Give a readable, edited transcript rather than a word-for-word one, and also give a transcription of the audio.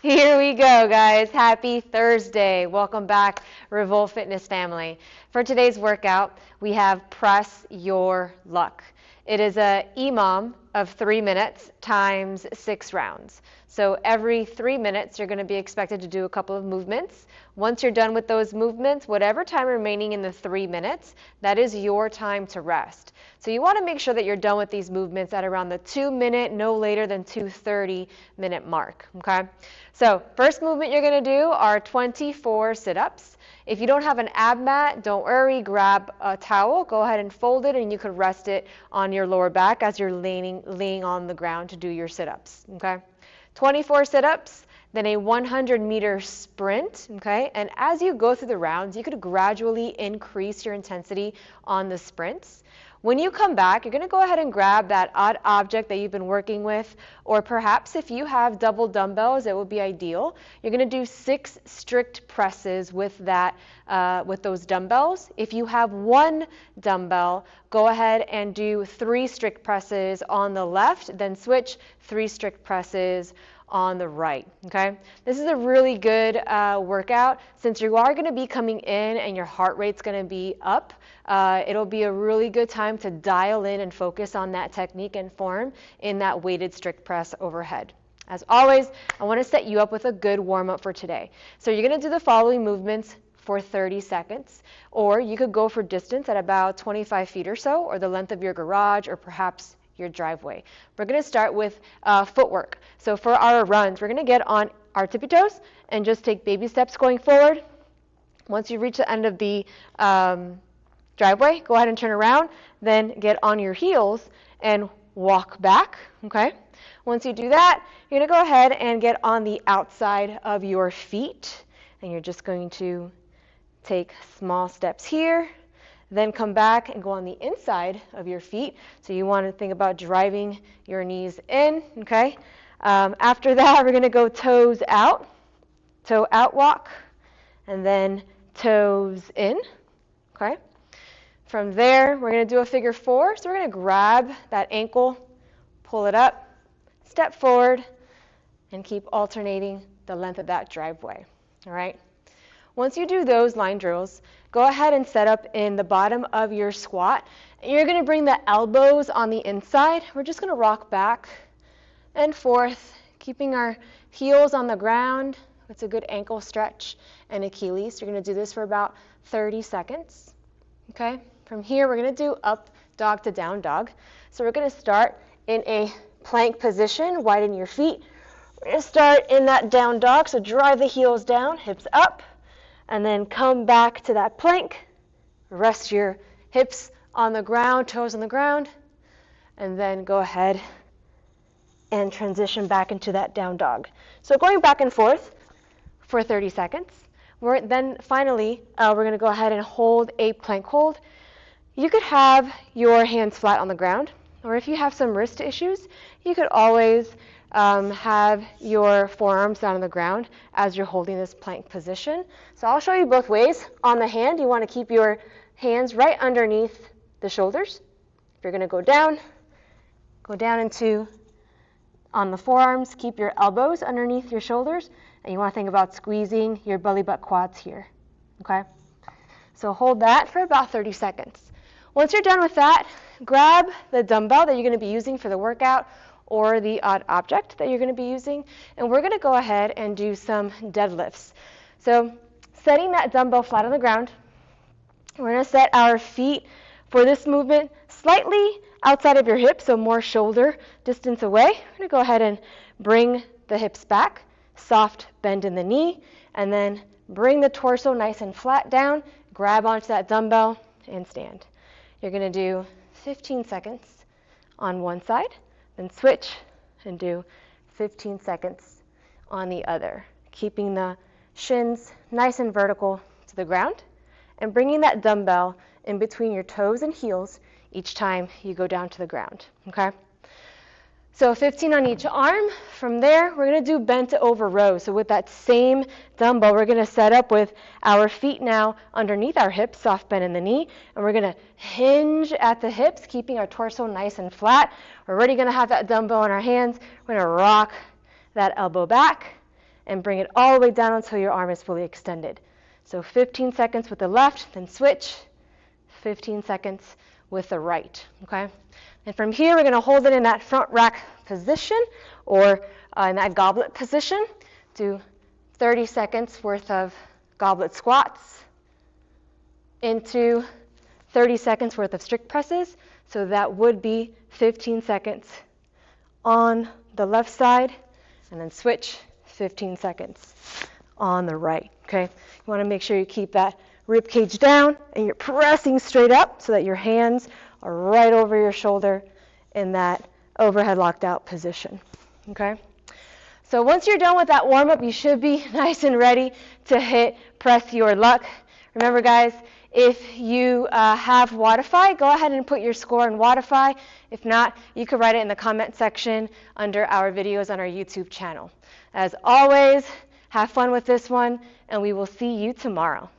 Here we go, guys. Happy Thursday. Welcome back, Revolt Fitness family. For today's workout, we have Press Your Luck. It is a EMOM of 3 minutes times 6 rounds. So every 3 minutes, you're going to be expected to do a couple of movements. Once you're done with those movements, whatever time remaining in the 3 minutes, that is your time to rest. So you want to make sure that you're done with these movements at around the 2 minute, no later than 2:30 minute mark, okay? So first movement you're going to do are 24 sit-ups. If you don't have an ab mat, don't worry, grab a towel, go ahead and fold it, and you could rest it on your lower back as you're laying on the ground to do your sit-ups, okay? 24 sit-ups, then a 100-meter sprint, okay? And as you go through the rounds, you could gradually increase your intensity on the sprints. When you come back, you're going to go ahead and grab that odd object that you've been working with, or perhaps if you have double dumbbells, it would be ideal. You're going to do 6 strict presses with those dumbbells. If you have 1 dumbbell, go ahead and do 3 strict presses on the left, then switch 3 strict presses on the right, okay? This is a really good workout. Since you are going to be coming in and your heart rate's going to be up, it'll be a really good time to dial in and focus on that technique and form in that weighted strict press overhead. As always, I want to set you up with a good warm-up for today. So you're going to do the following movements for 30 seconds, or you could go for distance at about 25 feet or so, or the length of your garage, or perhaps your driveway. We're going to start with footwork. So for our runs, we're going to get on our tippy toes and just take baby steps going forward. Once you reach the end of the driveway, go ahead and turn around, then get on your heels and walk back, okay? Once you do that, you're going to go ahead and get on the outside of your feet, and you're just going to take small steps here, then come back and go on the inside of your feet. So you want to think about driving your knees in, okay? After that, we're going to go toes out, toe out walk, and then toes in, okay? From there, we're going to do a figure 4. So we're going to grab that ankle, pull it up, step forward, and keep alternating the length of that driveway, all right? Once you do those line drills, go ahead and set up in the bottom of your squat. You're going to bring the elbows on the inside. We're just going to rock back and forth, keeping our heels on the ground. It's a good ankle stretch and Achilles. You're going to do this for about 30 seconds. Okay? From here, we're going to do up dog to down dog. So we're going to start in a plank position, widen your feet. We're going to start in that down dog, so drive the heels down, hips up, and then come back to that plank. Rest your hips on the ground, toes on the ground, and then go ahead and transition back into that down dog. So going back and forth for 30 seconds. Then finally, we're going to go ahead and hold a plank hold. You could have your hands flat on the ground, or if you have some wrist issues, you could always have your forearms down on the ground as you're holding this plank position. So I'll show you both ways. On the hand, you want to keep your hands right underneath the shoulders. If you're going to go down into on the forearms, keep your elbows underneath your shoulders, and you want to think about squeezing your belly butt quads here, okay? So hold that for about 30 seconds. Once you're done with that, grab the dumbbell that you're going to be using for the workout or the odd object that you're going to be using, and we're going to go ahead and do some deadlifts. So setting that dumbbell flat on the ground, we're going to set our feet for this movement slightly outside of your hips, so more shoulder distance away. We're going to go ahead and bring the hips back, soft bend in the knee, and then bring the torso nice and flat down, grab onto that dumbbell, and stand. You're going to do 15 seconds on one side, then switch and do 15 seconds on the other, keeping the shins nice and vertical to the ground and bringing that dumbbell in between your toes and heels each time you go down to the ground, okay? So 15 on each arm. From there, we're going to do bent over rows. So with that same dumbbell, we're going to set up with our feet now underneath our hips, soft bend in the knee, and we're going to hinge at the hips, keeping our torso nice and flat. We're already going to have that dumbbell in our hands. We're going to rock that elbow back and bring it all the way down until your arm is fully extended. So 15 seconds with the left, then switch, 15 seconds with the right, okay? And from here, we're gonna hold it in that front rack position or in that goblet position. Do 30 seconds worth of goblet squats into 30 seconds worth of strict presses. So that would be 15 seconds on the left side, and then switch 15 seconds on the right, okay? You wanna make sure you keep that rib cage down and you're pressing straight up so that your hands are right over your shoulder in that overhead locked out position, okay? So once you're done with that warm-up, you should be nice and ready to hit Press Your Luck. Remember, guys, if you have Wodify, go ahead and put your score in Wodify. If not, you can write it in the comment section under our videos on our YouTube channel. As always, have fun with this one, and we will see you tomorrow.